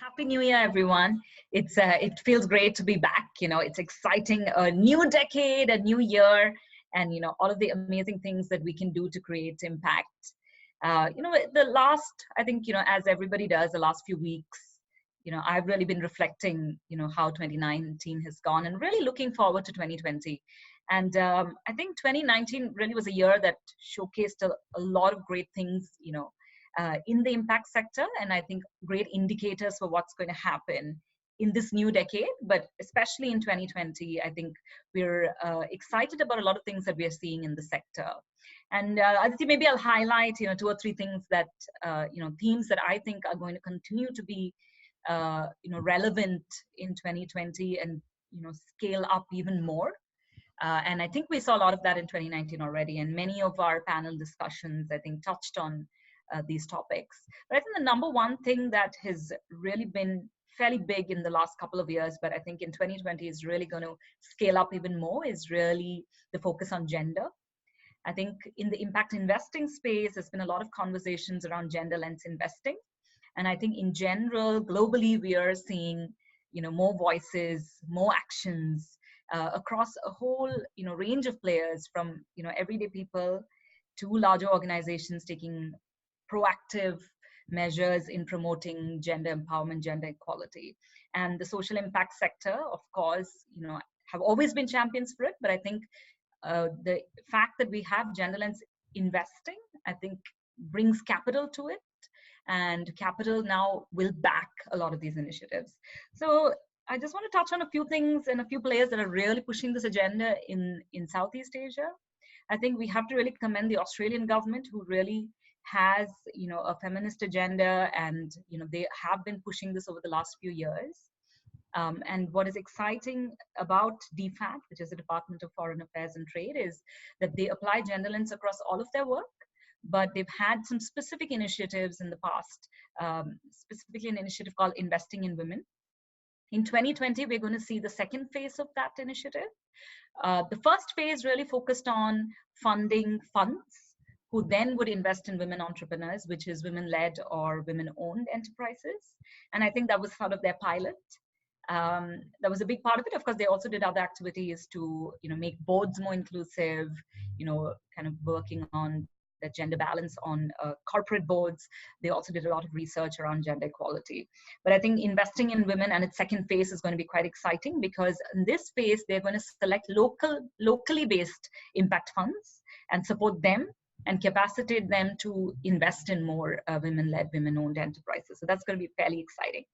Happy New Year, everyone. It feels great to be back. It's exciting. A new decade, a new year, and all of the amazing things that we can do to create impact. The last, I think, as everybody does, the last few weeks, I've really been reflecting, how 2019 has gone, and really looking forward to 2020. And I think 2019 really was a year that showcased a lot of great things, in the impact sector, and I think great indicators for what's going to happen in this new decade, but especially in 2020. I think we're excited about a lot of things that we are seeing in the sector. And Aditi, maybe I'll highlight, two or three things that, themes that I think are going to continue to be, relevant in 2020 and, scale up even more. And I think we saw a lot of that in 2019 already, and many of our panel discussions, I think, touched on these topics. But I think the number one thing that has really been fairly big in the last couple of years, but I think in 2020 is really going to scale up even more, is really the focus on gender. I think in the impact investing space, there's been a lot of conversations around gender lens investing. And I think in general, globally, we are seeing, more voices, more actions across a whole, range of players, from, everyday people to larger organizations taking proactive measures in promoting gender empowerment, gender equality. And the social impact sector, of course, have always been champions for it. But I think the fact that we have gender lens investing, I think, brings capital to it. And capital now will back a lot of these initiatives. So I just want to touch on a few things and a few players that are really pushing this agenda in Southeast Asia. I think we have to really commend the Australian government, who really has, a feminist agenda, and, they have been pushing this over the last few years. And what is exciting about DFAT, which is the Department of Foreign Affairs and Trade, is that they apply gender lens across all of their work, but they've had some specific initiatives in the past, specifically an initiative called Investing in Women. In 2020, we're going to see the second phase of that initiative. The first phase really focused on funding funds who then would invest in women entrepreneurs, which is women-led or women-owned enterprises. And I think that was sort of their pilot. That was a big part of it. Of course, they also did other activities to, make boards more inclusive, kind of working on the gender balance on corporate boards. They also did a lot of research around gender equality. But I think investing in women and its second phase is going to be quite exciting, because in this phase, they're going to select locally based impact funds and support them and capacitate them to invest in more women-led, women-owned enterprises. So that's going to be fairly exciting.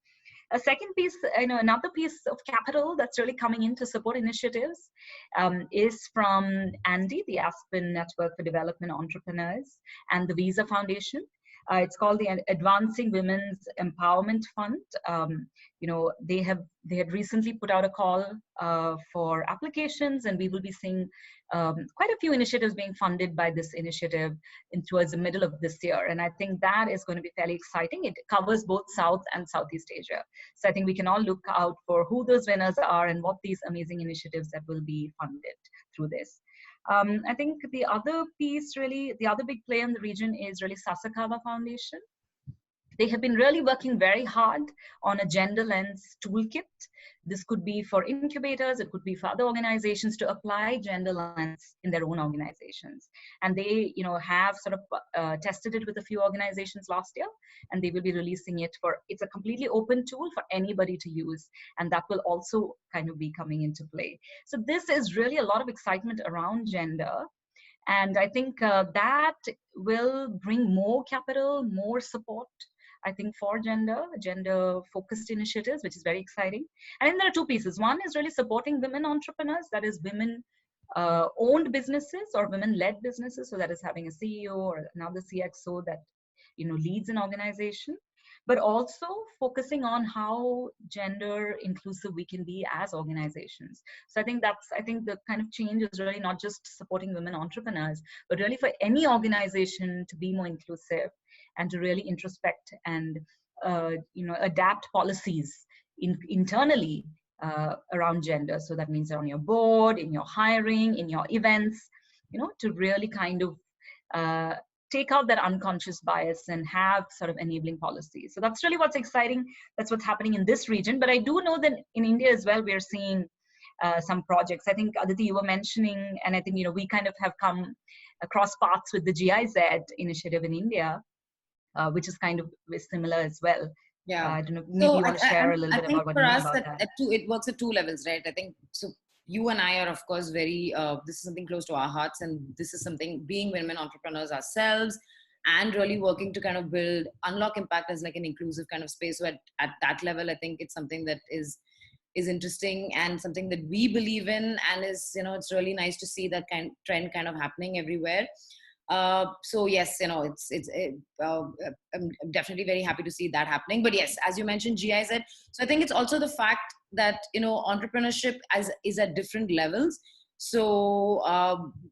A second piece, another piece of capital that's really coming in to support initiatives is from ANDI, the Aspen Network for Development Entrepreneurs, and the Visa Foundation. It's called the Advancing Women's Empowerment Fund. They had recently put out a call for applications, and we will be seeing quite a few initiatives being funded by this initiative towards the middle of this year. And I think that is going to be fairly exciting. It covers both South and Southeast Asia. So I think we can all look out for who those winners are and what these amazing initiatives that will be funded through this. I think the other piece, really, the other big player in the region is really Sasakawa Foundation. They have been really working very hard on a gender lens toolkit. This could be for incubators, it could be for other organizations to apply gender lens in their own organizations. And they, have sort of tested it with a few organizations last year, and they will be releasing it it's a completely open tool for anybody to use. And that will also kind of be coming into play. So this is really a lot of excitement around gender. And I think that will bring more capital, more support, I think, for gender-focused initiatives, which is very exciting. And then there are two pieces. One is really supporting women entrepreneurs, that is women-owned businesses or women-led businesses. So that is having a CEO or another CXO that, leads an organization, but also focusing on how gender inclusive we can be as organizations. So I think the kind of change is really not just supporting women entrepreneurs, but really for any organization to be more inclusive and to really introspect and adapt policies internally around gender. So that means on your board, in your hiring, in your events, to really kind of take out that unconscious bias and have sort of enabling policies. So that's really what's exciting. That's what's happening in this region. But I do know that in India as well, we're seeing some projects. I think, Aditi, you were mentioning, and I think, we kind of have come across paths with the GIZ initiative in India, which is kind of similar as well. Yeah. I don't know, maybe So you want to share a little I bit think about what for you know us, about that. it works at two levels, right? I think so. You and I are, of course, very. This is something close to our hearts, and this is something being women entrepreneurs ourselves, and really working to kind of build unlock impact as like an inclusive kind of space. So at that level, I think it's something that is interesting and something that we believe in, and is, it's really nice to see that trend kind of happening everywhere. So yes, I'm definitely very happy to see that happening. But yes, as you mentioned, GIZ. So I think it's also the fact that entrepreneurship is at different levels. So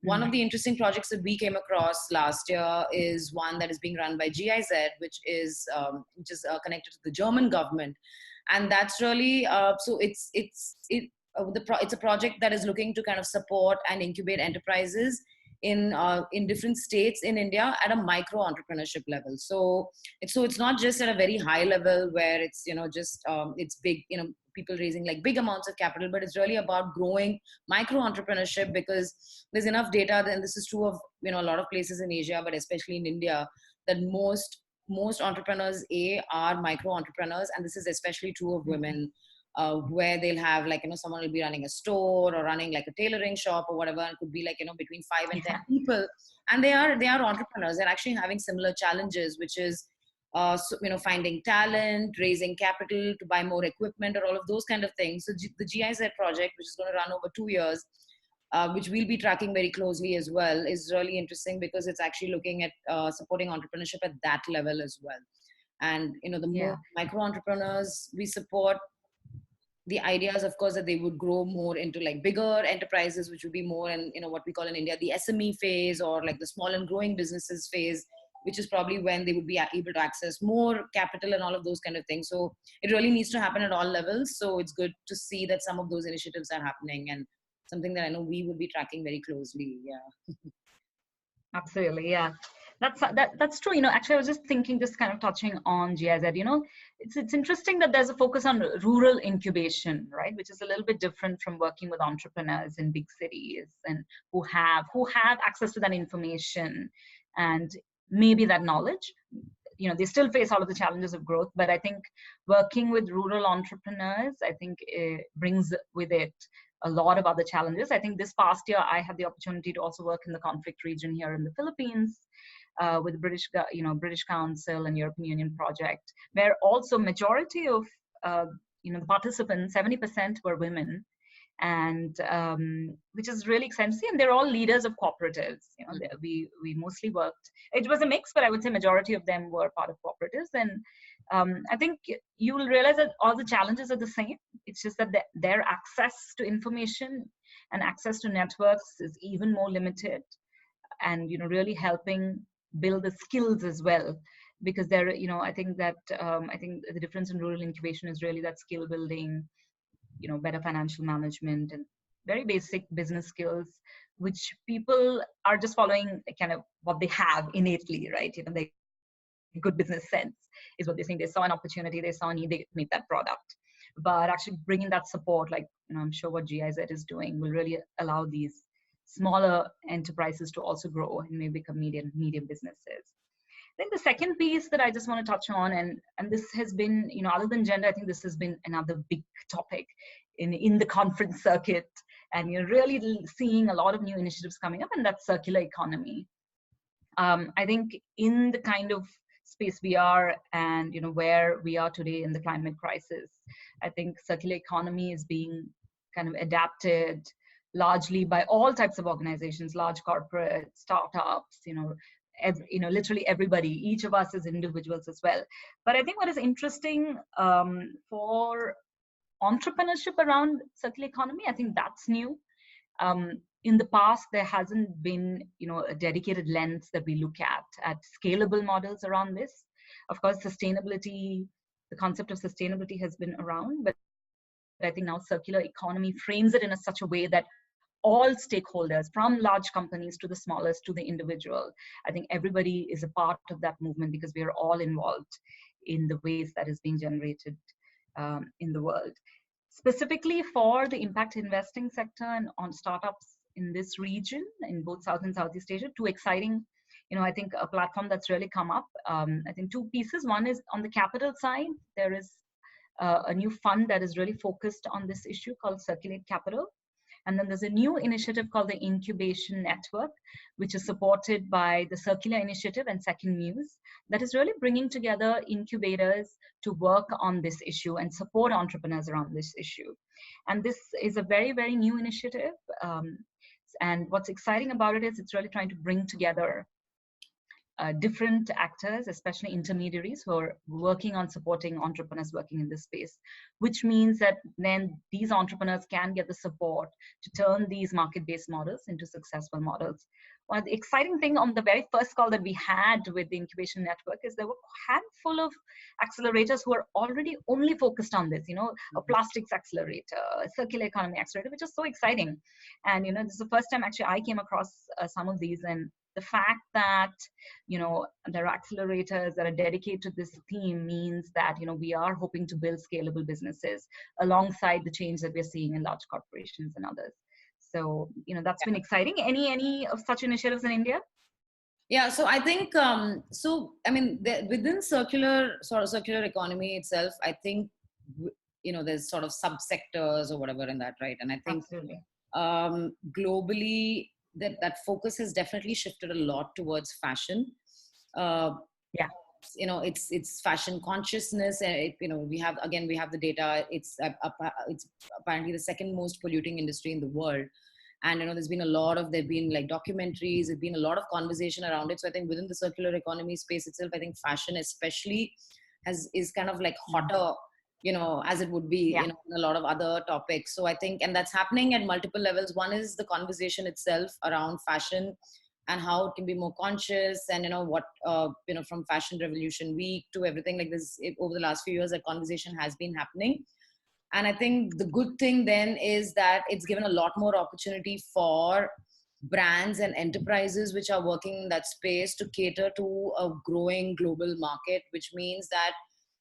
one of the interesting projects that we came across last year is one that is being run by GIZ, which is connected to the German government, and that's really so it's a project that is looking to kind of support and incubate enterprises in different states in India at a micro entrepreneurship level. So it's not just at a very high level where it's it's big, people raising like big amounts of capital, but it's really about growing micro entrepreneurship, because there's enough data, and this is true of a lot of places in Asia, but especially in India, that most entrepreneurs are micro entrepreneurs, and this is especially true of women, where they'll have like someone will be running a store or running like a tailoring shop or whatever, and it could be like between 5 and 10 people, and they are entrepreneurs. They're actually having similar challenges, which is finding talent, raising capital to buy more equipment, or all of those kind of things. So the GIZ project, which is going to run over 2 years, which we'll be tracking very closely as well, is really interesting, because it's actually looking at supporting entrepreneurship at that level as well. And the more micro entrepreneurs we support, the idea is, of course, that they would grow more into like bigger enterprises, which would be more in what we call in India the SME phase, or like the small and growing businesses phase, which is probably when they would be able to access more capital and all of those kind of things. So it really needs to happen at all levels. So it's good to see that some of those initiatives are happening, and something that I know we will be tracking very closely. Yeah. Absolutely, yeah. That's true. Actually, I was just thinking, just kind of touching on GIZ. It's interesting that there's a focus on rural incubation, right? Which is a little bit different from working with entrepreneurs in big cities, and who have access to that information and maybe that knowledge. They still face all of the challenges of growth, but I think working with rural entrepreneurs, I think it brings with it a lot of other challenges. I think this past year I had the opportunity to also work in the conflict region here in the Philippines, with British Council and European Union project, where also majority of the participants, 70% were women, and which is really exciting to see. And they're all leaders of cooperatives. We mostly worked. It was a mix, but I would say majority of them were part of cooperatives. And I think you will realize that all the challenges are the same. It's just that their access to information and access to networks is even more limited, and really helping build the skills as well, because there, I think that I think the difference in rural incubation is really that skill building, better financial management, and very basic business skills, which people are just following kind of what they have innately, right? They good business sense is what they're saying. They saw an opportunity, they saw a need, they made that product. But actually bringing that support, like I'm sure what GIZ is doing, will really allow these smaller enterprises to also grow and maybe become medium businesses. I think the second piece that I just want to touch on, and this has been, other than gender, I think this has been another big topic in the conference circuit, and you're really seeing a lot of new initiatives coming up, and that's circular economy. I think in the kind of space we are, and where we are today in the climate crisis, I think circular economy is being kind of adapted largely by all types of organizations, large corporate startups, literally everybody, each of us as individuals as well. But I think what is interesting for entrepreneurship around circular economy, I think that's new. In the past, there hasn't been, a dedicated lens that we look at scalable models around this. Of course, sustainability, the concept of sustainability has been around, but I think now circular economy frames it in such a way that all stakeholders, from large companies to the smallest to the individual. I think everybody is a part of that movement because we are all involved in the waste that is being generated in the world. Specifically for the impact investing sector and on startups in this region, in both South and Southeast Asia, two exciting, I think a platform that's really come up. I think two pieces. One is on the capital side, there is a new fund that is really focused on this issue called Circulate Capital. And then there's a new initiative called the Incubation Network, which is supported by the Circular Initiative and Second Muse, that is really bringing together incubators to work on this issue and support entrepreneurs around this issue. And this is a very, very new initiative. And what's exciting about it is it's really trying to bring together different actors, especially intermediaries who are working on supporting entrepreneurs working in this space, which means that then these entrepreneurs can get the support to turn these market-based models into successful models. One of the exciting thing on the very first call that we had with the Incubation Network is there were a handful of accelerators who are already only focused on this, a plastics accelerator, a circular economy accelerator, which is so exciting. And, this is the first time actually I came across some of these, and the fact that there are accelerators that are dedicated to this theme means that we are hoping to build scalable businesses alongside the change that we're seeing in large corporations and others. So that's been exciting. Any of such initiatives in India? Yeah, so I think within circular economy itself, I think there's sort of subsectors or whatever in that, right? And I think absolutely, globally that focus has definitely shifted a lot towards fashion. Yeah, it's fashion consciousness. We have the data. It's apparently the second most polluting industry in the world. And there's been like documentaries, there's been a lot of conversation around it. So I think within the circular economy space itself, I think fashion especially is kind of like hotter, as it would be, in a lot of other topics. So I think, and that's happening at multiple levels. One is the conversation itself around fashion and how it can be more conscious, and what from Fashion Revolution Week to everything like this, over the last few years, that conversation has been happening. And I think the good thing then is that it's given a lot more opportunity for brands and enterprises which are working in that space to cater to a growing global market, which means that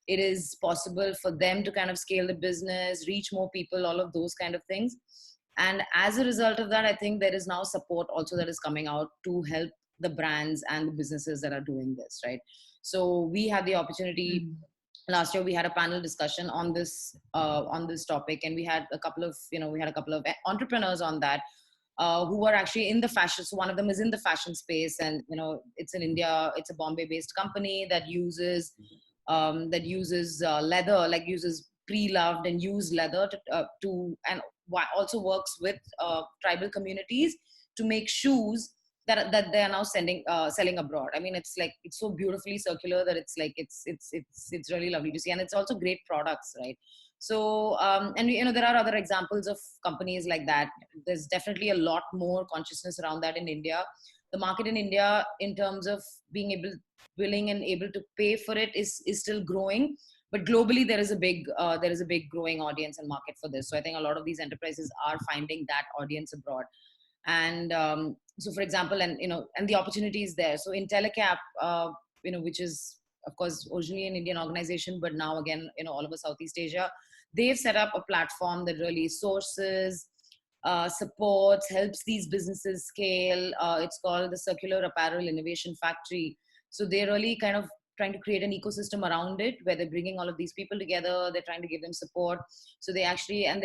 it is possible for them to kind of scale the business, reach more people, all of those kind of things. And as a result of that, I think there is now support also that is coming out to help the brands and the businesses that are doing this, right? So we had the opportunity, last year we had a panel discussion on this topic, and we had a couple of entrepreneurs on that who are actually in the fashion. So one of them is in the fashion space, and it's in India. It's a Bombay-based company that uses leather, like uses pre-loved and used leather to and also works with tribal communities to make shoes that they are now selling abroad. I mean, it's so beautifully circular that it's really lovely to see, and it's also great products, right? So and there are other examples of companies like that. There's definitely a lot more consciousness around that in India. The market in India, in terms of being willing and able to pay for it, is still growing. But globally, there is a big growing audience and market for this. So I think a lot of these enterprises are finding that audience abroad. And so, for example, and the opportunity is there. So in Telecap, which is of course originally an Indian organization, but now again, all over Southeast Asia, they've set up a platform that really sources, supports, helps these businesses scale. It's called the Circular Apparel Innovation Factory. So they're really kind of trying to create an ecosystem around it where they're bringing all of these people together. They're trying to give them support. So they're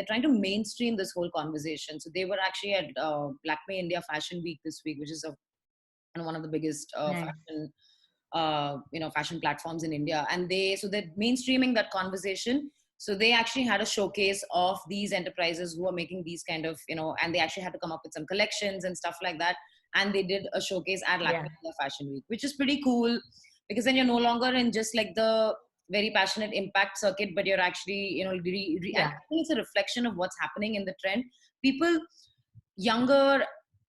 trying to mainstream this whole conversation. So they were actually at Black May India Fashion Week this week, which is one of the biggest fashion platforms in India. And they're mainstreaming that conversation. So they actually had a showcase of these enterprises who are making these kind of, and they actually had to come up with some collections and stuff like that. And they did a showcase at Black May India Fashion Week, which is pretty cool. Because then you're no longer in just like the very passionate impact circuit, but you're actually, I think it's a reflection of what's happening in the trend. People,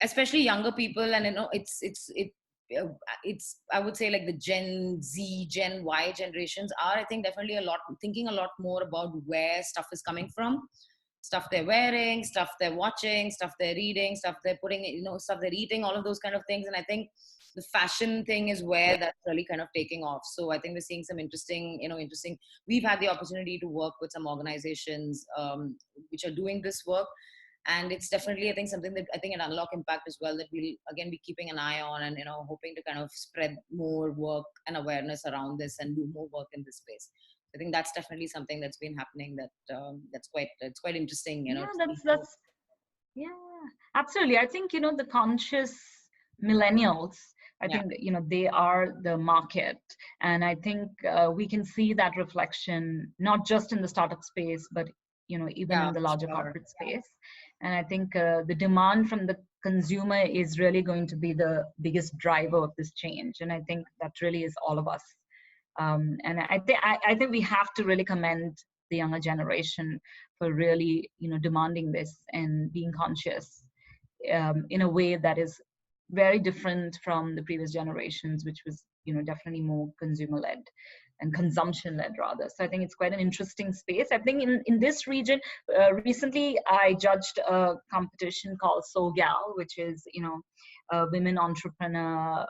especially younger people, and it's I would say like the Gen Z, Gen Y generations are, I think, definitely thinking a lot more about where stuff is coming from. stuff they're wearing, stuff they're watching, stuff they're reading, stuff they're putting, stuff they're eating, all of those kind of things. And I think the fashion thing is where that's really kind of taking off. So I think we're seeing some interesting. We've had the opportunity to work with some organizations which are doing this work, and it's definitely, I think, something that I think an unlock impact as well, that we'll again be keeping an eye on, and hoping to kind of spread more work and awareness around this and do more work in this space. I think that's definitely something that's been happening, that's quite interesting, Yeah, to see how. that's yeah, absolutely. I think, the conscious millennials, I Yeah, think, they are the market. And I think we can see that reflection, not just in the startup space, but, even yeah, in the for larger sure. corporate space. And I think the demand from the consumer is really going to be the biggest driver of this change. And I think that really is all of us. And I think we have to really commend the younger generation for really demanding this and being conscious in a way that is very different from the previous generations, which was definitely more consumer led and consumption led rather. So I think it's quite an interesting space. I think in this region, recently I judged a competition called SoGal, which is a women entrepreneur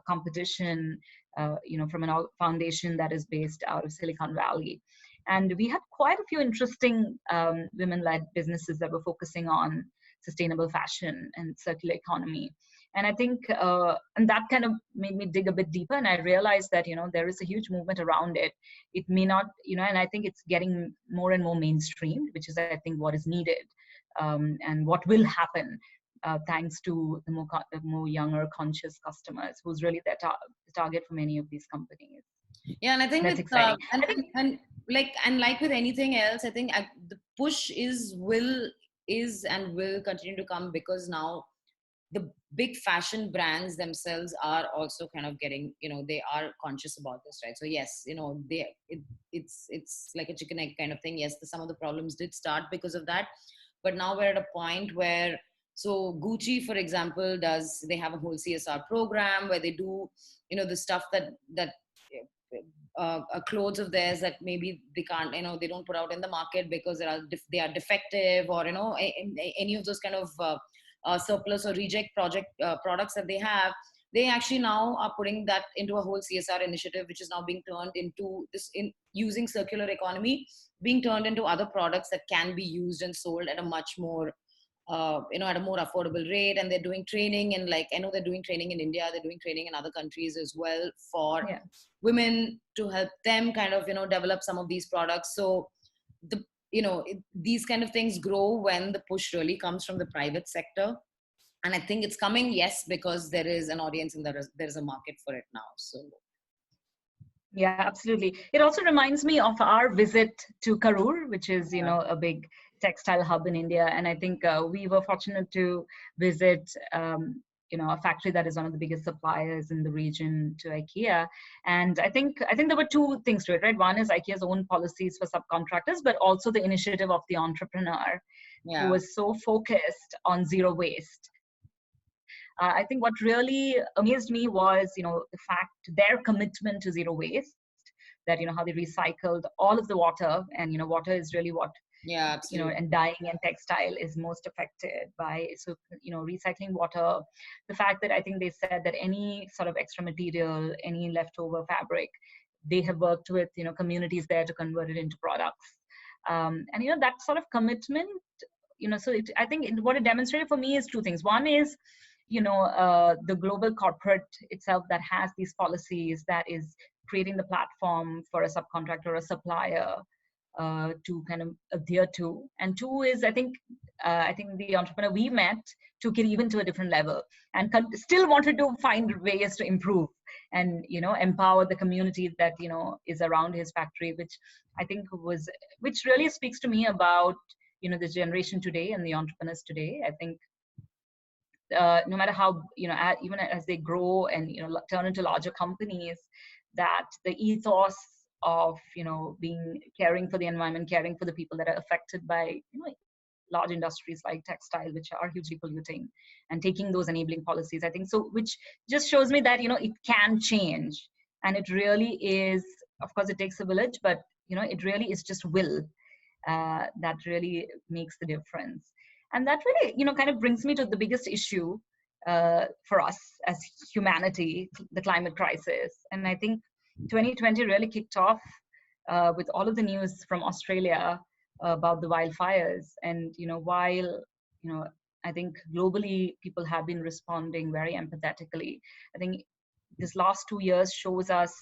competition, from an foundation that is based out of Silicon Valley. And we had quite a few interesting women-led businesses that were focusing on sustainable fashion and circular economy. And I think, and that kind of made me dig a bit deeper. And I realized that, there is a huge movement around it. It may not, and I think it's getting more and more mainstream, which is, I think, what is needed, and what will happen. Thanks to the more younger, conscious customers, who's really the target for many of these companies. Yeah, and I think That's with exciting. I think, like with anything else, I think the push is and will continue to come, because now the big fashion brands themselves are also kind of getting, they are conscious about this, right? So yes, it's like a chicken egg kind of thing. Yes, some of the problems did start because of that, but now we're at a point where, so Gucci, for example, they have a whole CSR program where they do, the stuff that clothes of theirs that maybe they can't, they don't put out in the market because they are defective, or any of those kind of surplus or reject products that they have. They actually now are putting that into a whole CSR initiative, which is now being turned into this, in using circular economy, being turned into other products that can be used and sold at a much more at a more affordable rate. And they're doing training, and like, I know they're doing training in India, they're doing training in other countries as well, for yeah. women, to help them kind of develop some of these products. So these kind of things grow when the push really comes from the private sector. And I think it's coming, yes, because there is an audience and there is a market for it now. So Yeah, absolutely. It also reminds me of our visit to Karur, which is, a big textile hub in India. And I think we were fortunate to visit, a factory that is one of the biggest suppliers in the region to IKEA. And I think there were two things to it, right? One is IKEA's own policies for subcontractors, but also the initiative of the entrepreneur who yeah, was so focused on zero waste. I think what really amazed me was, the fact, their commitment to zero waste, that, how they recycled all of the water. And, water is really what, yeah, absolutely. and dyeing and textile is most affected by. So, recycling water, the fact that I think they said that any sort of extra material, any leftover fabric, they have worked with, communities there to convert it into products. And, that sort of commitment, so I think what it demonstrated for me is two things. One is, the global corporate itself that has these policies, that is creating the platform for a subcontractor or a supplier to kind of adhere to. And two is, I think the entrepreneur we met took it even to a different level, and still wanted to find ways to improve and empower the community that is around his factory, which I think which really speaks to me about this generation today and the entrepreneurs today. I think no matter how even as they grow and turn into larger companies, that the ethos of being caring for the environment, caring for the people that are affected by large industries like textile, which are hugely polluting, and taking those enabling policies, I think, so, which just shows me that it can change. And it really is, of course it takes a village, but it really is just will. that really makes the difference. And that really, kind of brings me to the biggest issue for us as humanity, the climate crisis. And I think 2020 really kicked off with all of the news from Australia about the wildfires. And while I think globally people have been responding very empathetically, I think this last 2 years shows us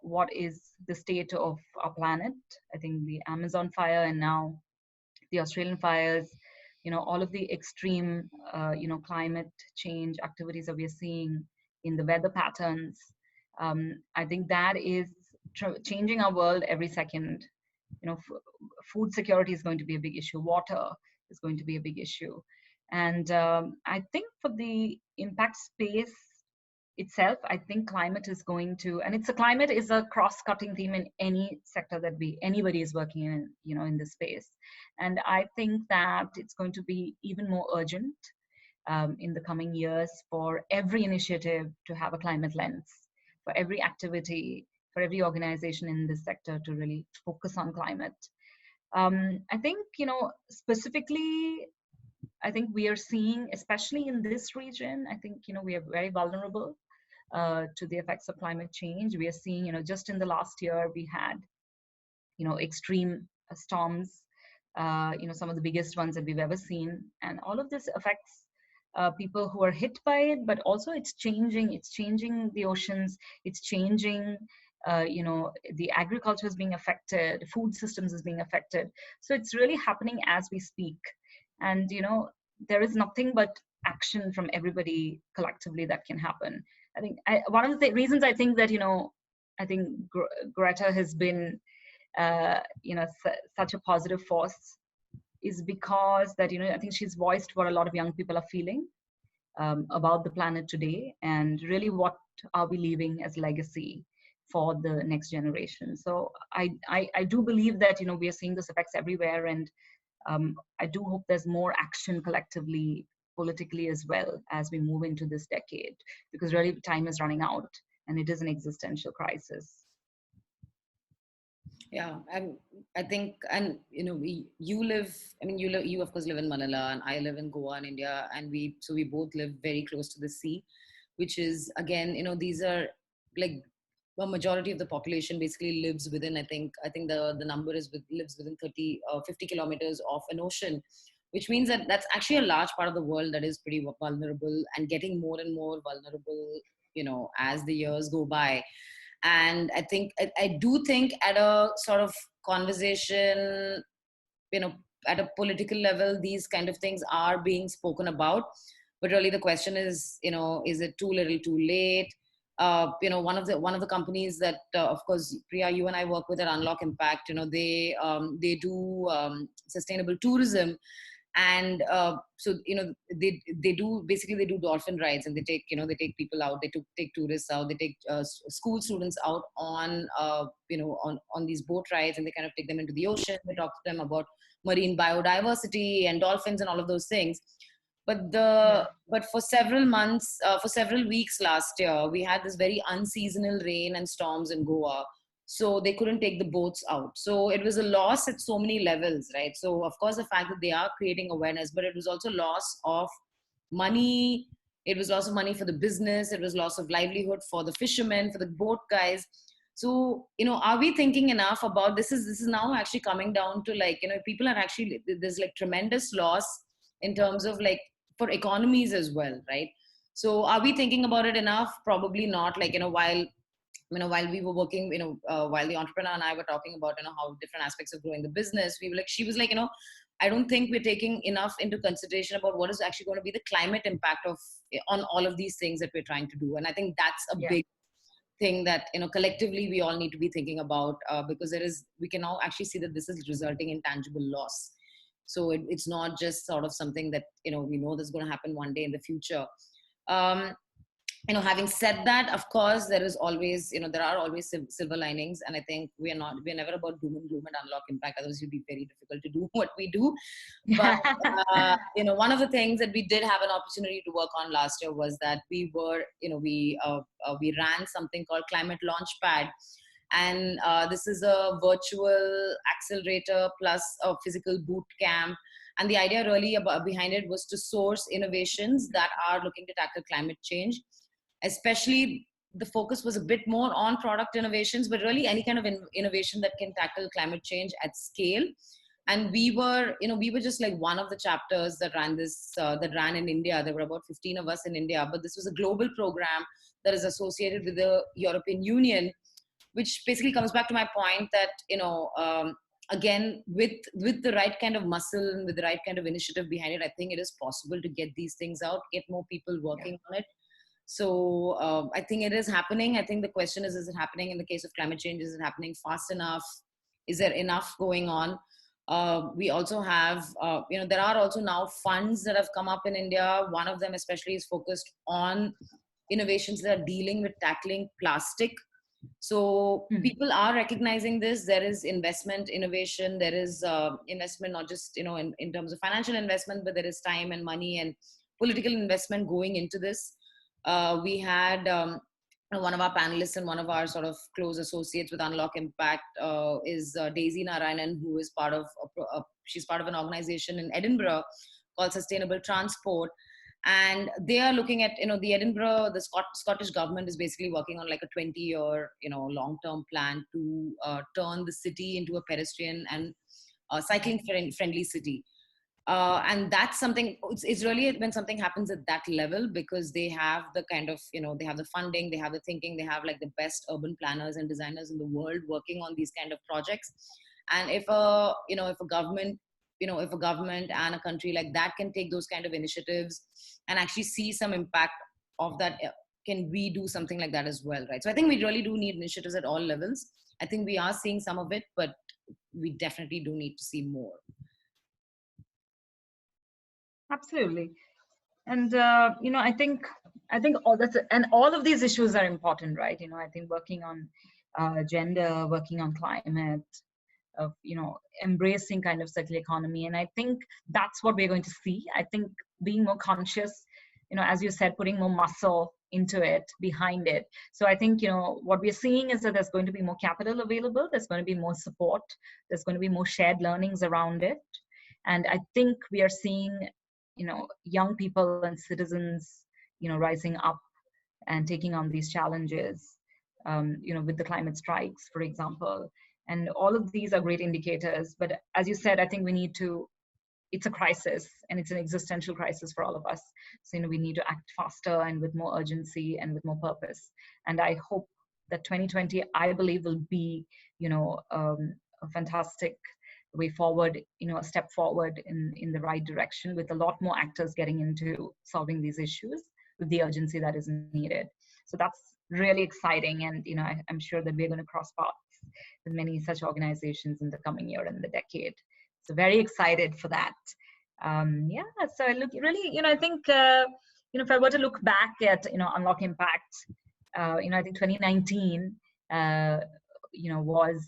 what is the state of our planet. I think the Amazon fire and now the Australian fires, all of the extreme climate change activities that we are seeing in the weather patterns, I think that is changing our world every second. Food security is going to be a big issue, water is going to be a big issue. And I think for the impact space itself, I think climate is going to, and it's a climate is a cross-cutting theme in any sector that anybody is working in, in this space. And I think that it's going to be even more urgent in the coming years for every initiative to have a climate lens, for every activity, for every organization in this sector to really focus on climate. I think, specifically, I think we are seeing, especially in this region, I think, we are very vulnerable to the effects of climate change. We are seeing, just in the last year, we had, extreme storms, some of the biggest ones that we've ever seen. And all of this affects people who are hit by it, but also it's changing the oceans, it's changing, the agriculture is being affected, food systems is being affected. So it's really happening as we speak. And, there is nothing but action from everybody collectively that can happen. I think one of the reasons I think that, I think Greta has been, such a positive force is because that, I think she's voiced what a lot of young people are feeling about the planet today, and really what are we leaving as legacy for the next generation. So I do believe that, we are seeing those effects everywhere. And I do hope there's more action collectively, politically as well, as we move into this decade, because really time is running out and it is an existential crisis. Yeah, I think, and you of course live in Manila, and I live in Goa in India, and we both live very close to the sea, which is again, these are like a majority of the population basically lives within, I think the number is lives within 50 kilometers of an ocean, which means that that's actually a large part of the world that is pretty vulnerable and getting more and more vulnerable, as the years go by. And I do think at a sort of conversation, at a political level, these kind of things are being spoken about. But really the question is, is it too little, too late? One of the companies that, of course, Priya, you and I work with at Unlock Impact, they do sustainable tourism. And so they do dolphin rides, and they take people out, they take tourists out, they take school students out on on these boat rides, and they kind of take them into the ocean. They talk to them about marine biodiversity and dolphins and all of those things. But for several months, for several weeks last year, we had this very unseasonal rain and storms in Goa. So they couldn't take the boats out. So it was a loss at so many levels, right? So of course, the fact that they are creating awareness, but it was also loss of money. It was loss of money for the business. It was loss of livelihood for the fishermen, for the boat guys. So, are we thinking enough about this? This is now actually coming down to people are actually, there's tremendous loss in terms of for economies as well, right? So are we thinking about it enough? Probably not. While we were working, while the entrepreneur and I were talking about, how different aspects of growing the business, she was I don't think we're taking enough into consideration about what is actually going to be the climate impact on all of these things that we're trying to do. And I think that's a big thing that, collectively we all need to be thinking about, because we can now actually see that this is resulting in tangible loss. So it's not just sort of something that, we know that's going to happen one day in the future. Having said that, of course, there is always, there are always silver linings. And I think we're never about doom and gloom and Unlock Impact. Otherwise, it would be very difficult to do what we do. But, one of the things that we did have an opportunity to work on last year was that we ran something called Climate Launchpad. And this is a virtual accelerator plus a physical boot camp. And the idea really behind it was to source innovations that are looking to tackle climate change. Especially, the focus was a bit more on product innovations, but really any kind of innovation that can tackle climate change at scale. And we were just like one of the chapters that ran this, that ran in India. There were about 15 of us in India, but this was a global program that is associated with the European Union, which basically comes back to my point that, again, with the right kind of muscle and with the right kind of initiative behind it, I think it is possible to get these things out, get more people working on it. So I think it is happening. I think the question is it happening in the case of climate change? Is it happening fast enough? Is there enough going on? We also have, there are also now funds that have come up in India. One of them especially is focused on innovations that are dealing with tackling plastic. So people are recognizing this. There is investment, innovation. There is investment, not just, in terms of financial investment, but there is time and money and political investment going into this. We had one of our panelists and one of our sort of close associates with Unlock Impact is Daisy Narayanan, who is she's part of an organization in Edinburgh called Sustainable Transport. And they are looking at, the Scottish government is basically working on like a 20-year, long-term plan to turn the city into a pedestrian and cycling friendly city. And that's something, it's really when something happens at that level, because they have the kind of, they have the funding, they have the thinking, they have like the best urban planners and designers in the world working on these kind of projects. And if a government and a country like that can take those kind of initiatives and actually see some impact of that, can we do something like that as well, right? So I think we really do need initiatives at all levels. I think we are seeing some of it, but we definitely do need to see more. Absolutely. And I think all that's, and all of these issues are important, right? I think working on gender, working on climate, of embracing kind of circular economy, and I think that's what we're going to see. I think being more conscious, as you said, putting more muscle into it, behind it. So I think what we're seeing is that there's going to be more capital available, there's going to be more support, there's going to be more shared learnings around it. And I think we are seeing young people and citizens rising up and taking on these challenges, with the climate strikes, for example. And all of these are great indicators. But as you said, I think it's a crisis, and it's an existential crisis for all of us. So, we need to act faster and with more urgency and with more purpose. And I hope that 2020, I believe, will be, a fantastic way forward, a step forward in the right direction, with a lot more actors getting into solving these issues with the urgency that is needed. So that's really exciting. And, I'm sure that we're going to cross paths with many such organizations in the coming year and the decade. So very excited for that. So I look really, I think, if I were to look back at, Unlock Impact, I think 2019, was,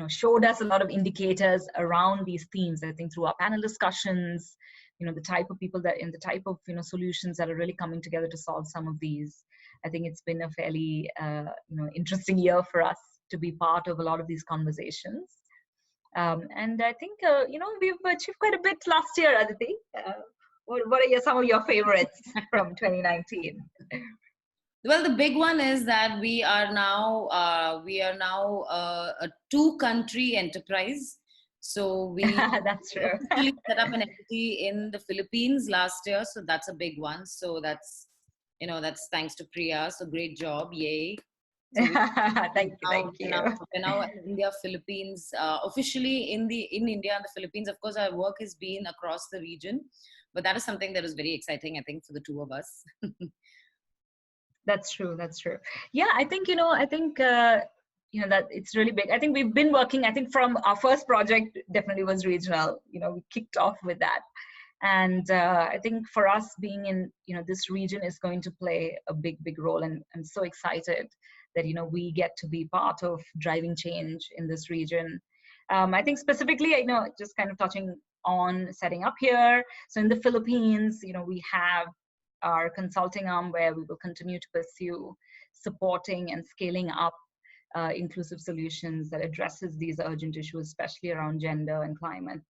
showed us a lot of indicators around these themes. I think through our panel discussions, the type of people and the type of, solutions that are really coming together to solve some of these. I think it's been a fairly, interesting year for us to be part of a lot of these conversations. And I think, we've achieved quite a bit last year, Aditi. What are some of your favorites from 2019? Well, the big one is that we are now a two-country enterprise. So we that's true. officially set up an entity in the Philippines last year. So that's a big one. So that's thanks to Priya. So great job, yay! So thank you. We're now in India, Philippines, officially in India and the Philippines. Of course, our work has been across the region, but that is something that is very exciting, I think, for the two of us. That's true. Yeah, I think, that it's really big. I think we've been working, I think from our first project definitely was regional. We kicked off with that. And I think for us being in, this region is going to play a big role. And I'm so excited that, we get to be part of driving change in this region. I think specifically, just kind of touching on setting up here. So in the Philippines, we have our consulting arm where we will continue to pursue supporting and scaling up inclusive solutions that addresses these urgent issues, especially around gender and climate.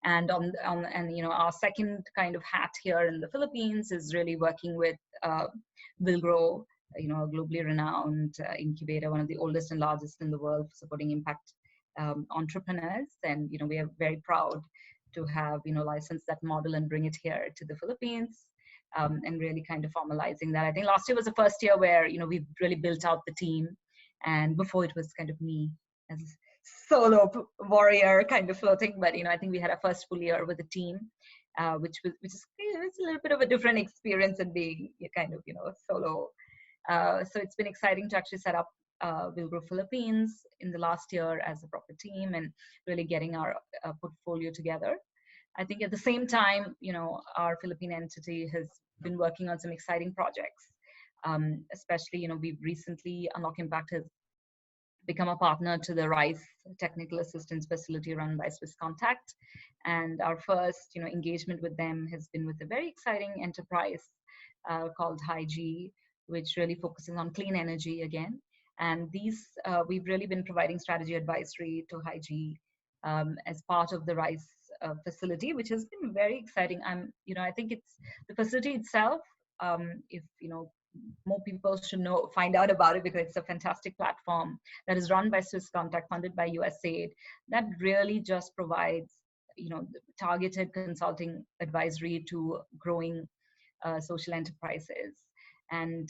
And our second kind of hat here in the Philippines is really working with Will Grow, a globally renowned incubator, one of the oldest and largest in the world, for supporting impact entrepreneurs. And we are very proud to have licensed that model and bring it here to the Philippines. And really kind of formalizing that. I think last year was the first year where we really built out the team, and before it was kind of me as solo warrior kind of floating. But I think we had our first full year with a team, which is it's a little bit of a different experience than being kind of solo. So it's been exciting to actually set up Will Grow Philippines in the last year as a proper team, and really getting our portfolio together. I think at the same time, our Philippine entity has been working on some exciting projects. Especially, we've recently, Unlock Impact has become a partner to the RISE Technical Assistance Facility run by Swiss Contact. And our first, engagement with them has been with a very exciting enterprise called HiG, which really focuses on clean energy again. And we've really been providing strategy advisory to HiG as part of the RISE facility, which has been very exciting. I think it's the facility itself. If more people should find out about it, because it's a fantastic platform that is run by Swiss Contact, funded by USAID, that really just provides targeted consulting advisory to growing social enterprises. And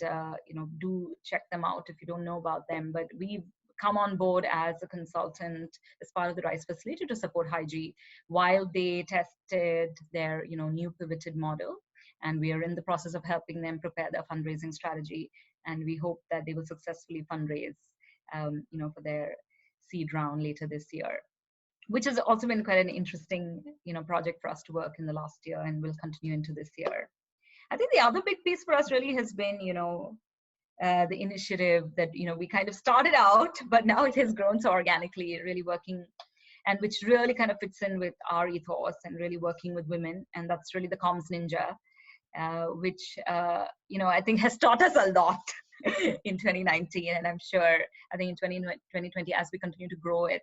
do check them out if you don't know about them. But we've come on board as a consultant as part of the RISE facility to support HiG while they tested their new pivoted model. And we are in the process of helping them prepare their fundraising strategy. And we hope that they will successfully fundraise, for their seed round later this year, which has also been quite an interesting, project for us to work in the last year, and will continue into this year. I think the other big piece for us really has been, the initiative that, we kind of started out, but now it has grown so organically, really working, and which really kind of fits in with our ethos and really working with women. And that's really the Comms Ninja, which, I think has taught us a lot in 2019. And I'm sure, I think in 2020, as we continue to grow it,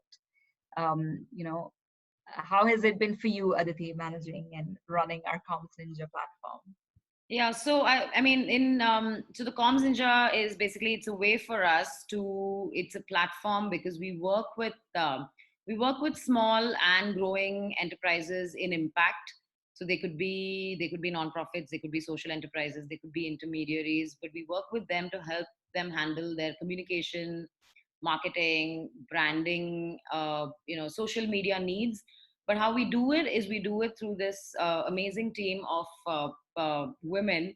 how has it been for you, Aditi, managing and running our Comms Ninja platform? Yeah, so I mean, so the Comms Ninja is basically, it's a way for us to, it's a platform because we work with small and growing enterprises in impact. So they could be nonprofits, they could be social enterprises, they could be intermediaries, but we work with them to help them handle their communication, marketing, branding, social media needs. But how we do it is we do it through this amazing team of women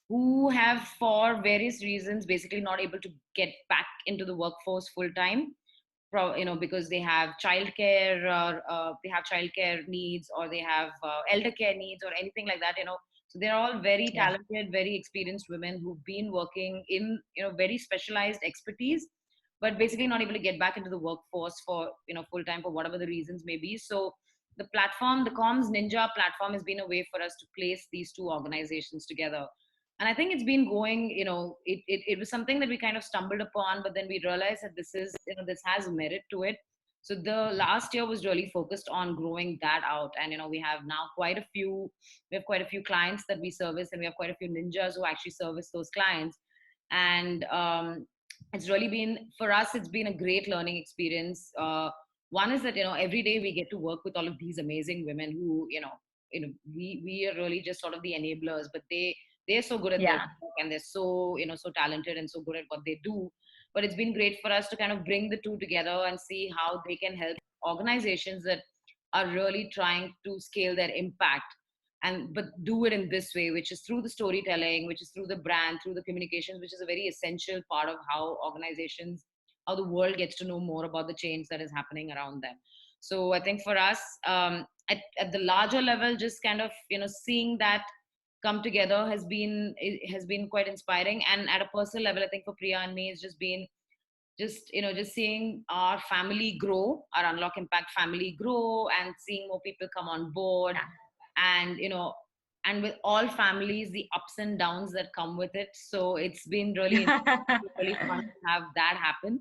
who have, for various reasons, basically not able to get back into the workforce full time, because they have childcare, or they have childcare needs, or they have elder care needs, or anything like that. So they're all very talented, very experienced women who've been working in very specialized expertise, but basically not able to get back into the workforce for full time for whatever the reasons may be. So the platform, the Comms Ninja platform, has been a way for us to place these two organizations together. And I think it's been going, it was something that we kind of stumbled upon, but then we realized that this has merit to it. So the last year was really focused on growing that out. And, we have now quite a few clients that we service, and we have quite a few ninjas who actually service those clients. And it's really been, for us, it's been a great learning experience. One is that, every day we get to work with all of these amazing women who, we are really just sort of the enablers, but they're so good at their work, and they're so, so talented and so good at what they do. But it's been great for us to kind of bring the two together and see how they can help organizations that are really trying to scale their impact, but do it in this way, which is through the storytelling, which is through the brand, through the communications, which is a very essential part of how the world gets to know more about the change that is happening around them. So I think for us, at the larger level, just kind of, seeing that come together has been quite inspiring. And at a personal level, I think for Priya and me, it's just been just seeing our family grow, our Unlock Impact family grow, and seeing more people come on board. And and with all families, the ups and downs that come with it. So it's been really really fun to have that happen.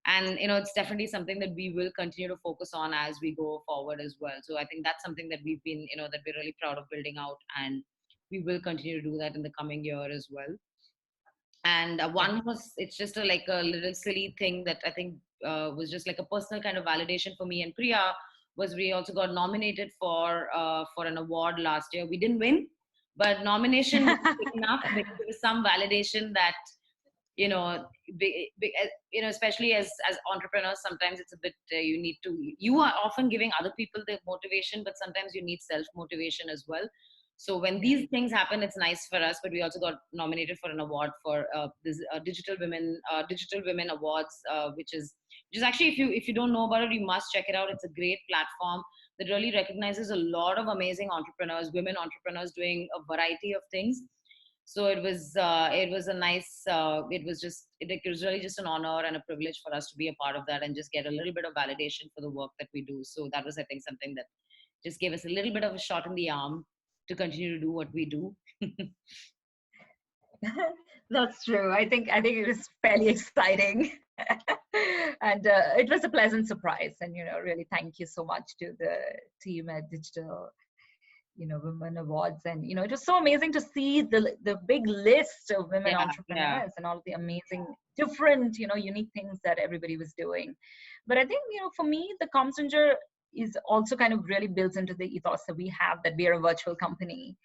And it's definitely something that we will continue to focus on as we go forward as well. So I think that's something that we've been, that we're really proud of building out, and we will continue to do that in the coming year as well. And one was, it's just like a little silly thing that I think was just like a personal kind of validation for me and Priya, was we also got nominated for an award last year. We didn't win, but nomination was enough because there was some validation that, you know especially as entrepreneurs, sometimes it's a bit, you are often giving other people the motivation, but sometimes you need self motivation as well. So when Yeah. these things happen, it's nice for us. But we also got nominated for an award for this digital women awards, which is actually, if you don't know about it, you must check it out. It's a great platform that really recognizes a lot of amazing entrepreneurs, women entrepreneurs, doing a variety of things. So it was a nice, it was really just an honor and a privilege for us to be a part of that and just get a little bit of validation for the work that we do. So that was, I think, something that just gave us a little bit of a shot in the arm to continue to do what we do. That's true. I think it was fairly exciting, and it was a pleasant surprise. And really, thank you so much to the team at Digital, Women Awards. And it was so amazing to see the big list of women Yeah, yeah. entrepreneurs and all of the amazing, different, unique things that everybody was doing. But I think for me, the Comms Ranger is also kind of really built into the ethos that we have, that we are a virtual company,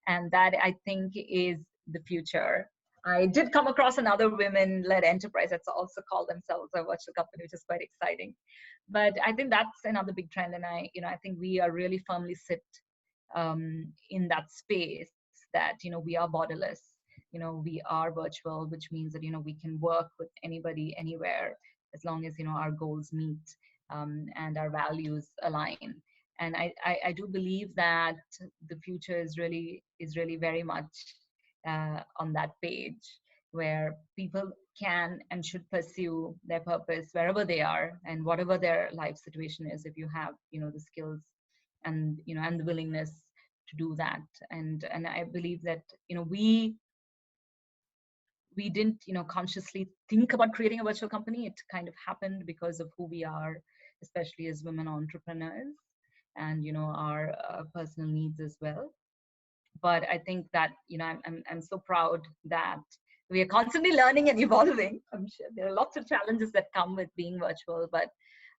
and that I think is the future. I did come across another women-led enterprise that's also called themselves a virtual company, which is quite exciting. But I think that's another big trend, and I think we are really firmly sit in that space, that we are borderless. We are virtual, which means that we can work with anybody anywhere, as long as our goals meet, and our values align. And I do believe that the future is really very much on that page, where people can and should pursue their purpose wherever they are and whatever their life situation is, if you have the skills and the willingness to do that. And I believe that we didn't consciously think about creating a virtual company. It kind of happened because of who we are, especially as women entrepreneurs, and our personal needs as well. But I think that I'm so proud that we are constantly learning and evolving. I'm sure there are lots of challenges that come with being virtual, but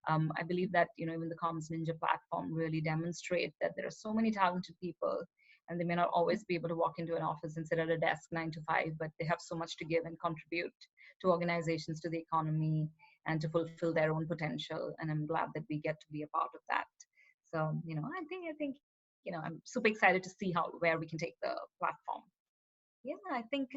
I believe that even the Comms Ninja platform really demonstrate that there are so many talented people, and they may not always be able to walk into an office and sit at a desk 9 to 5, but they have so much to give and contribute to organizations, to the economy, and to fulfill their own potential. And I'm glad that we get to be a part of that. So I think I'm super excited to see where we can take the platform. Yeah, I think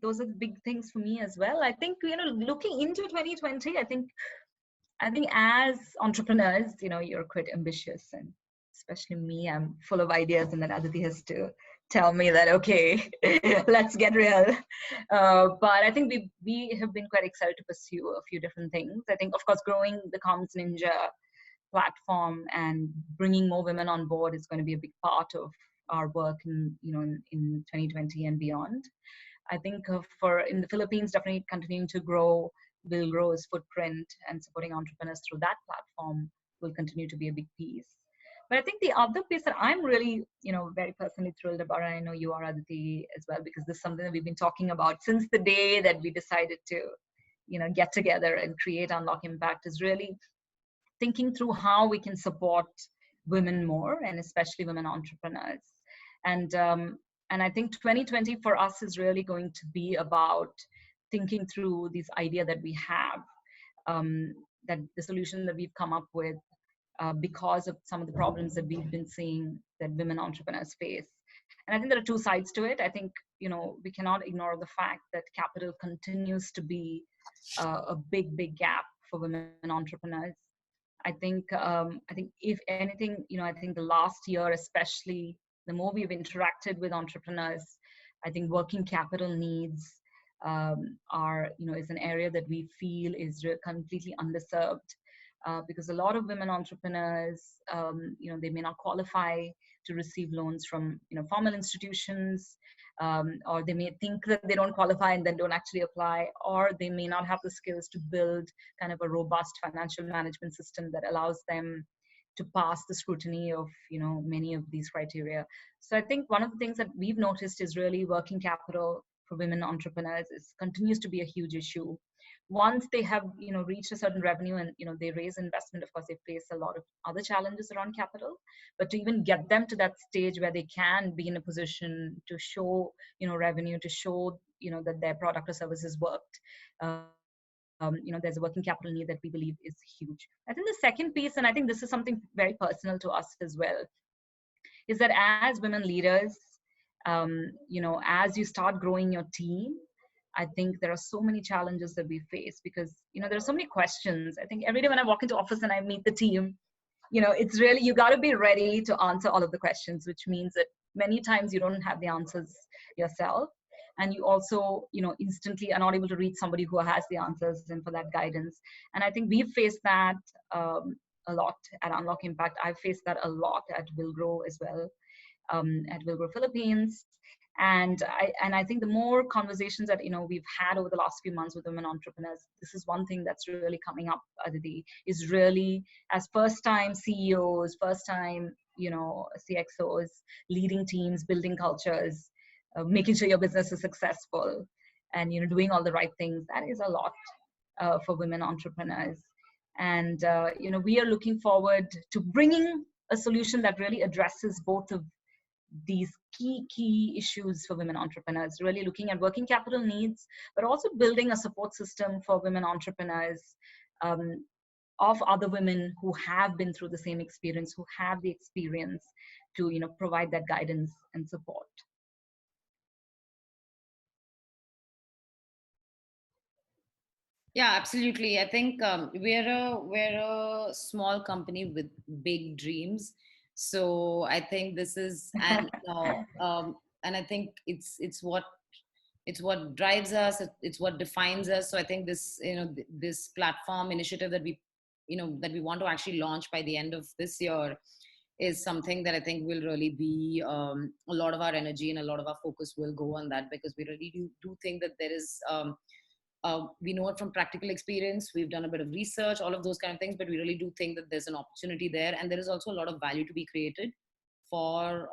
those are the big things for me as well. I think looking into 2020, I think as entrepreneurs, you're quite ambitious, and especially me, I'm full of ideas, and then Aditi has to tell me that, okay, let's get real. But I think we have been quite excited to pursue a few different things. I think, of course, growing the Comms Ninja platform and bringing more women on board is going to be a big part of our work in 2020 and beyond. I think for in the Philippines, definitely continuing to grow will grow its footprint, and supporting entrepreneurs through that platform will continue to be a big piece. But I think the other piece that I'm really, very personally thrilled about, and I know you are, Aditi, as well, because this is something that we've been talking about since the day that we decided to, get together and create Unlock Impact, is really thinking through how we can support women more, and especially women entrepreneurs. And I think 2020 for us is really going to be about thinking through this idea that we have, that the solution that we've come up with, because of some of the problems that we've been seeing that women entrepreneurs face. And I think there are two sides to it. I think we cannot ignore the fact that capital continues to be a big gap for women entrepreneurs. I think if anything, I think the last year, especially, the more we've interacted with entrepreneurs, I think working capital needs are, is an area that we feel is completely underserved. because a lot of women entrepreneurs, they may not qualify to receive loans from, formal institutions, or they may think that they don't qualify and then don't actually apply, or they may not have the skills to build kind of a robust financial management system that allows them to pass the scrutiny of, many of these criteria. So I think one of the things that we've noticed is really working capital for women entrepreneurs is continues to be a huge issue. Once they have, reached a certain revenue and, they raise investment, of course, they face a lot of other challenges around capital. But to even get them to that stage where they can be in a position to show, revenue, to show, that their product or services worked, there's a working capital need that we believe is huge. I think the second piece, and I think this is something very personal to us as well, is that as women leaders, as you start growing your team, I think there are so many challenges that we face because, there are so many questions. I think every day when I walk into office and I meet the team, it's really, you got to be ready to answer all of the questions, which means that many times you don't have the answers yourself. And you also, instantly are not able to reach somebody who has the answers and for that guidance. And I think we've faced that a lot at Unlock Impact. I've faced that a lot at Will Grow as well, at Will Grow Philippines. And I think the more conversations that we've had over the last few months with women entrepreneurs, this is one thing that's really coming up, Aditi, is really as first time CEOs, first time CXOs, leading teams, building cultures, making sure your business is successful, and doing all the right things. That is a lot for women entrepreneurs. And we are looking forward to bringing a solution that really addresses both of these key issues for women entrepreneurs, really looking at working capital needs, but also building a support system for women entrepreneurs, of other women who have been through the same experience, who have the experience to provide that guidance and support. Yeah, absolutely. I think we're a small company with big dreams. So I think this is, and and I think it's what drives us. It's what defines us. So I think this this platform initiative that we want to actually launch by the end of this year is something that I think will really be a lot of our energy and a lot of our focus will go on that, because we really do think that there is. We know it from practical experience. We've done a bit of research, all of those kind of things, but we really do think that there's an opportunity there, and there is also a lot of value to be created for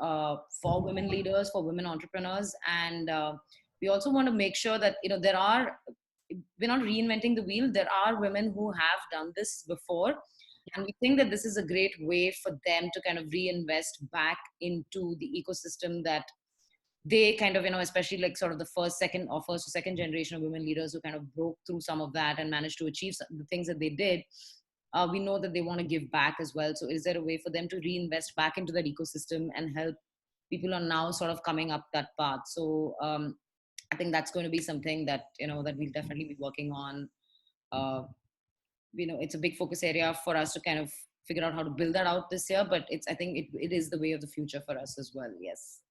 women leaders, for women entrepreneurs, and we also want to make sure that we're not reinventing the wheel. There are women who have done this before, and we think that this is a great way for them to kind of reinvest back into the ecosystem that they kind of, especially like sort of the first or second generation of women leaders who kind of broke through some of that and managed to achieve the things that they did. We know that they want to give back as well. So is there a way for them to reinvest back into that ecosystem and help people who are now sort of coming up that path? So I think that's going to be something that, that we'll definitely be working on. It's a big focus area for us to kind of figure out how to build that out this year, but I think it is the way of the future for us as well. Yes.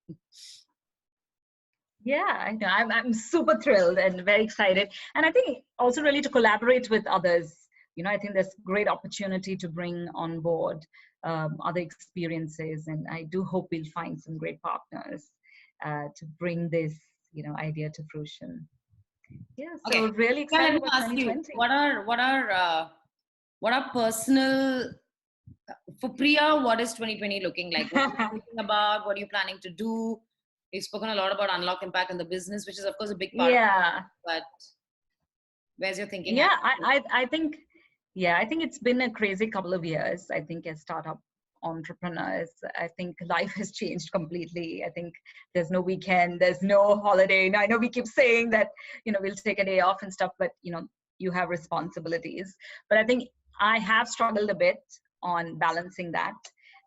Yeah, I know. I'm super thrilled and very excited. And I think also really to collaborate with others. I think there's great opportunity to bring on board other experiences. And I do hope we'll find some great partners to bring this, idea to fruition. Yeah, so Okay. really Yeah, let excited me about ask 2020. you, what are personal, for Priya, what is 2020 looking like? What are you thinking about? What are you planning to do? We've spoken a lot about Unlock Impact in the business, which is of course a big part of Yeah. it, but where's your thinking Yeah, at? I think, I think it's been a crazy couple of years. I think as startup entrepreneurs, I think life has changed completely. I think there's no weekend, there's no holiday. Now, I know we keep saying that, we'll take a day off and stuff, but, you have responsibilities. But I think I have struggled a bit on balancing that.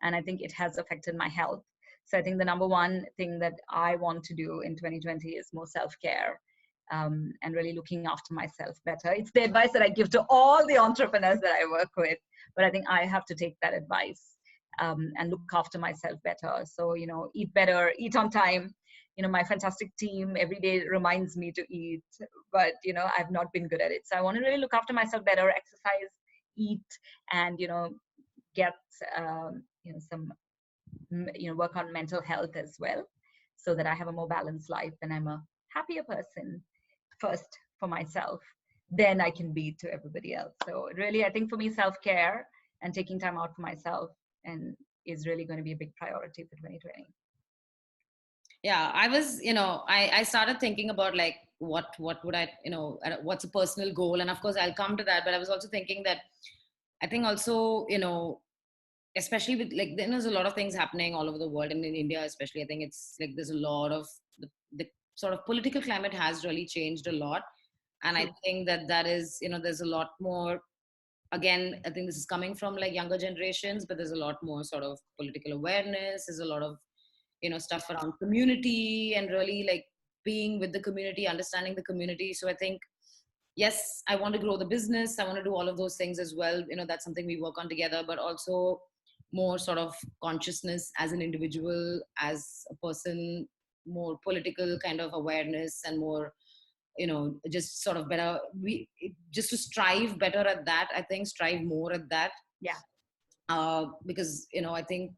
And I think it has affected my health. So I think the number one thing that I want to do in 2020 is more self-care. And really looking after myself better. It's the advice that I give to all the entrepreneurs that I work with, but I think I have to take that advice and look after myself better. So, eat better, eat on time. My fantastic team every day reminds me to eat, but, I've not been good at it. So I want to really look after myself better, exercise, eat and, get, some, work on mental health as well, so that I have a more balanced life and I'm a happier person first for myself, then I can be to everybody else. So really, I think for me, self-care and taking time out for myself and is really going to be a big priority for 2020. Yeah, I was, I started thinking about like what would I, what's a personal goal, and of course I'll come to that. But I was also thinking that I think also, especially with like there's a lot of things happening all over the world, and in India especially, I think it's like there's a lot of the sort of political climate has really changed a lot, and I True. think that is, there's a lot more. Again, I think this is coming from like younger generations, but there's a lot more sort of political awareness. There's a lot of stuff around community and really like being with the community, understanding the community. So I think yes, I want to grow the business, I want to do all of those things as well, that's something we work on together, but also more sort of consciousness as an individual, as a person, more political kind of awareness, and more just sort of better, we just to strive better at that, I think strive more at that. Yeah. Because I think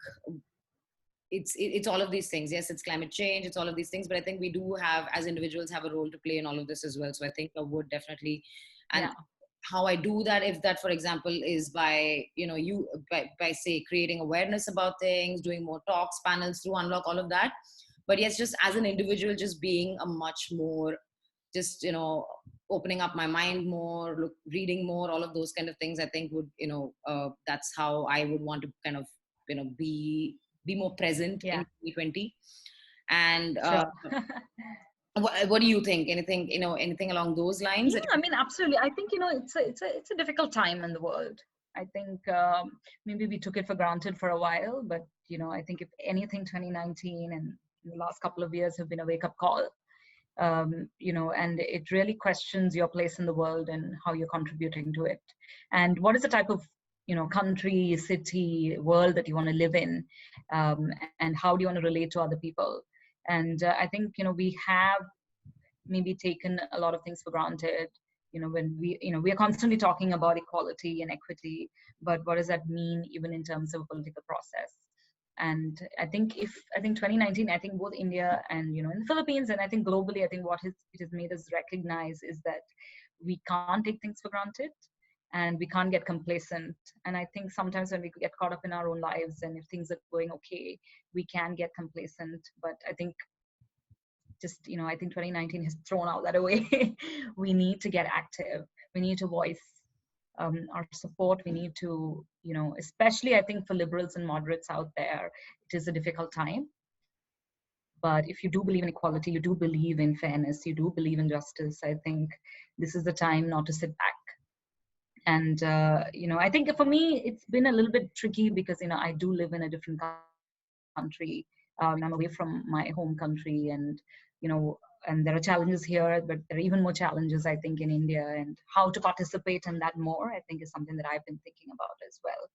it's all of these things. Yes, it's climate change, it's all of these things, but I think we do have, as individuals, have a role to play in all of this as well. So I think I would definitely, and Yeah. how I do that, if that, for example, is by by say creating awareness about things, doing more talks, panels through Unlock, all of that. But yes, just as an individual, just being a much more, just opening up my mind more, reading more, all of those kind of things, I think would that's how I would want to kind of be more present in Yeah. 2020. And Sure. what do you think? Anything anything along those lines Yeah, that I mean, absolutely. I think, it's a difficult time in the world. I think, maybe we took it for granted for a while, but, I think if anything, 2019 and the last couple of years have been a wake-up call. And it really questions your place in the world and how you're contributing to it. And what is the type of, country, city, world that you want to live in, and how do you want to relate to other people? And I think, we have maybe taken a lot of things for granted, when we are constantly talking about equality and equity, but what does that mean even in terms of a political process? And I think 2019, I think both India and, in the Philippines, and I think globally, I think it has made us recognize is that we can't take things for granted and we can't get complacent. And I think sometimes when we get caught up in our own lives and if things are going okay, we can get complacent. But I think just, I think 2019 has thrown out that away. We need to get active. We need to voice, our support. We need to, especially I think for liberals and moderates out there, it is a difficult time. But if you do believe in equality, you do believe in fairness, you do believe in justice, I think this is the time not to sit back. And, I think for me, it's been a little bit tricky because, I do live in a different country. I'm away from my home country, and and there are challenges here, but there are even more challenges, I think, in India. And how to participate in that more, I think, is something that I've been thinking about as well.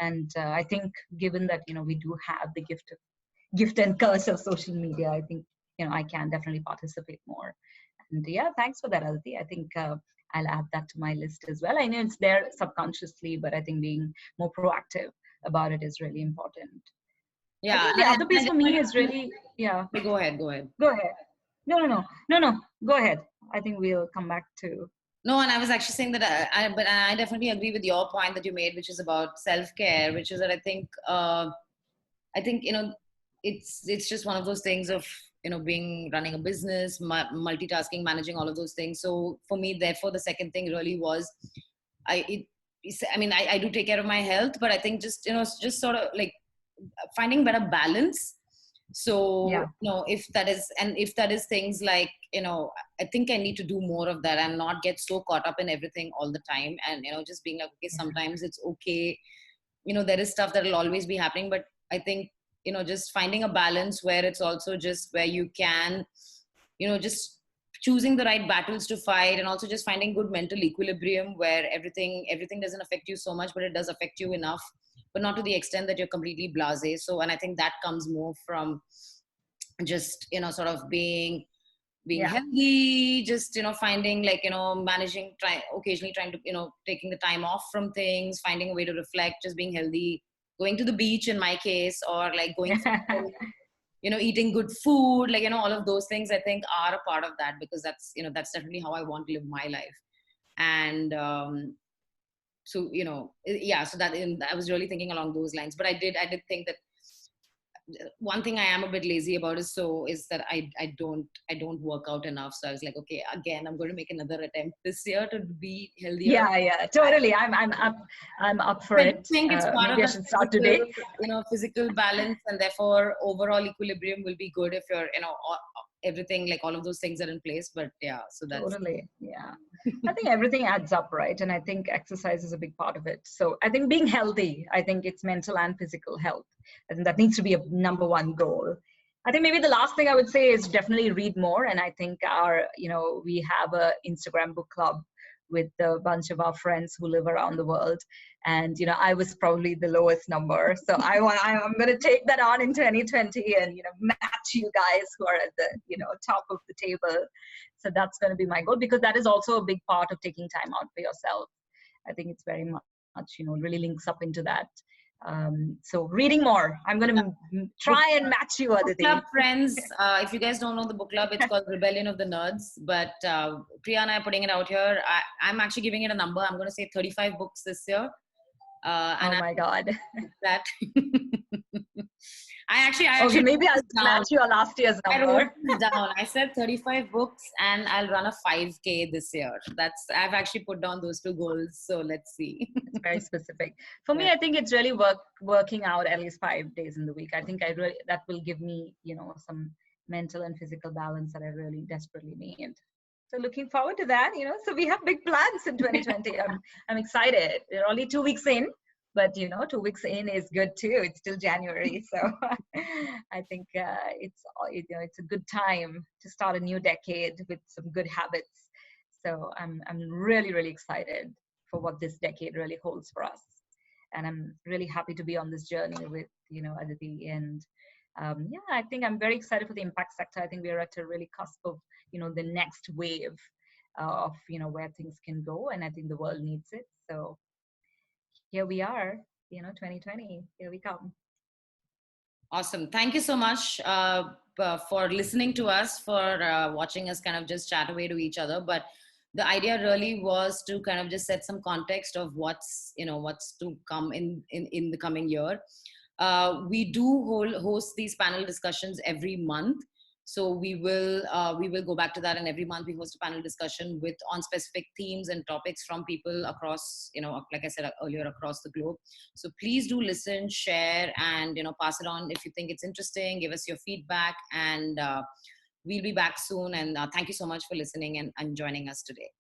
And I think, given that we do have the gift and curse of social media, I think I can definitely participate more. And yeah, thanks for that, Aditi. I think I'll add that to my list as well. I know it's there subconsciously, but I think being more proactive about it is really important. I yeah, think the other piece and for me is really, yeah, go ahead. go ahead. No, go ahead. I think we'll come back to, No, and I was actually saying that but I definitely agree with your point that you made, which is about self-care, which is that I think it's just one of those things of being running a business, multitasking, managing all of those things. So for me, therefore, the second thing really was I do take care of my health, but I think just just sort of like finding better balance. So yeah, if that is things like I think I need to do more of that and not get so caught up in everything all the time, and just being like, okay, yeah, sometimes it's okay, there is stuff that will always be happening, but I think just finding a balance where it's also just where you can just choosing the right battles to fight, and also just finding good mental equilibrium where everything doesn't affect you so much, but it does affect you enough, but not to the extent that you're completely blasé. So, and I think that comes more from just sort of being being Yeah. healthy, just, finding like, managing, occasionally trying to, taking the time off from things, finding a way to reflect, just being healthy, going to the beach in my case, or like going for eating good food, like, all of those things I think are a part of that, because that's definitely how I want to live my life. And so, yeah, so that I was really thinking along those lines. But I did think that one thing I am a bit lazy about is that I don't work out enough. So I was like, okay, again, I'm going to make another attempt this year to be healthier. Yeah, totally. I'm up for I just it. think it's part of Maybe I the should start today. physical balance, and therefore overall equilibrium will be good if you're, everything, like all of those things are in place. But yeah, so that's Totally. Yeah. I think everything adds up, right? And I think exercise is a big part of it. So I think being healthy, I think it's mental and physical health. I think that needs to be a number one goal. I think maybe the last thing I would say is definitely read more. And I think we have a Instagram book club with a bunch of our friends who live around the world. And, I was probably the lowest number. So I'm going to take that on in 2020 and, match you guys who are at the, top of the table. So that's going to be my goal, because that is also a big part of taking time out for yourself. I think it's very much, really links up into that. So reading more. I'm going to book try and match you, book club Aditi. friends. If you guys don't know the book club, it's called Rebellion of the Nerds. But Priya and I are putting it out here. I'm actually giving it a number. I'm going to say 35 books this year. And Oh my God. that I Okay, actually maybe wrote I'll this down. match your last year's I wrote number. this down. I said 35 books, and I'll run a 5K this year. I've actually put down those two goals. So let's see. It's very specific. For me, Yeah. I think it's really working out at least 5 days in the week. I think that will give me, some mental and physical balance that I really desperately need. So looking forward to that, So we have big plans in 2020. I'm excited. We're only 2 weeks in, but 2 weeks in is good too. It's still January, so I think it's a good time to start a new decade with some good habits. So I'm really really excited for what this decade really holds for us, and I'm really happy to be on this journey with Aditi. And yeah, I think I'm very excited for the impact sector. I think we are at a really cusp of the next wave of where things can go, and I think the world needs it. So here we are, 2020, here we come. Awesome. Thank you so much for listening to us, for watching us kind of just chat away to each other. But the idea really was to kind of just set some context of what's to come in the coming year. We do host these panel discussions every month. So we will go back to that, and every month we host a panel discussion on specific themes and topics from people across, like I said earlier, across the globe. So please do listen, share, and pass it on if you think it's interesting. Give us your feedback, and we'll be back soon. And thank you so much for listening and joining us today.